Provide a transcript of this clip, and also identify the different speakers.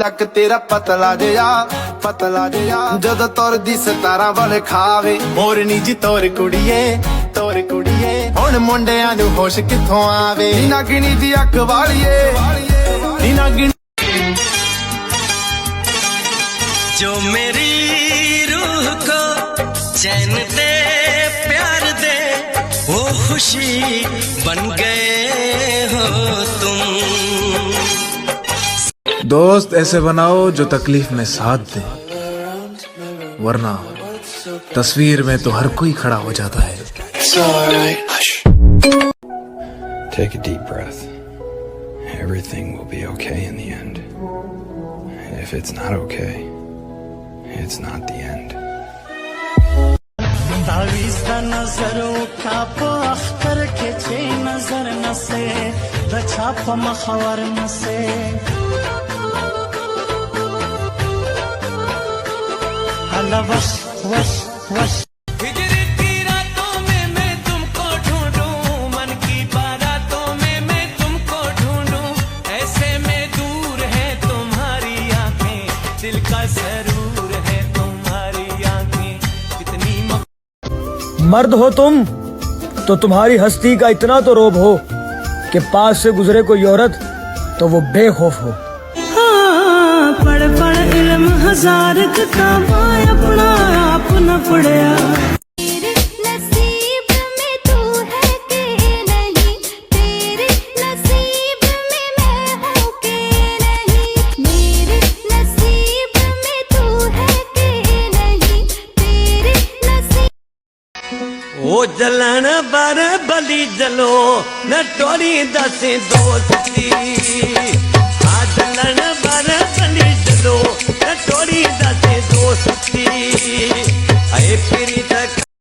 Speaker 1: ਚੱਕ ਤੇਰਾ ਪਤਲਾ ਜਿਹਾ ਜਦੋਂ ਤੁਰਦੀ ਸਤਾਰਾਂ ਵਾਲੇ ਖਾਵੇ ਮੋਰਨੀ ਜੀ ਤੋਰ ਕੁੜੀਏ ਹੁਣ ਮੁੰਡਿਆਂ ਨੂੰ ਹੋਸ਼ ਕਿੱਥੋਂ ਆਵੇ ਨੀ ਨਾਗਣੀ ਦੀ ਅੱਖ ਵਾਲੀਏ ਨੀ ਨਾਗਣੀ
Speaker 2: जो मेरी रूह को चैन दे प्यार दे वो खुशी बन गए हो तुम।
Speaker 3: दोस्त ऐसे बनाओ जो तकलीफ में साथ दे, वरना तस्वीर में तो हर कोई खड़ा हो जाता है।
Speaker 4: Take a deep breath. Everything will be okay in the end. If it's not okay, it's not the end.
Speaker 5: तावीज़ नजरों का अख्तर के चे नजर नसे दछाप मखवर नसे हला वश वश वश
Speaker 2: हिजरत की रातों में मैं तुमको ढूंढूं, मन की बारातों में मैं तुमको ढूंढूं, ऐसे में दूर है तुम्हारी आंखें, दिल का सरूर है तुम्हारी आंखें, कितनी
Speaker 6: मर्द हो तुम तो तुम्हारी हस्ती का इतना तो रोब हो कि पास से गुजरे कोई औरत तो वो बेखौफ हो।
Speaker 5: हाँ, पढ़ पढ़ इल्म हजार किताबा अपना आप न पढ़या
Speaker 2: ओ जलन बर बली जलो न टोरी दस दोस्ती आ जलन बर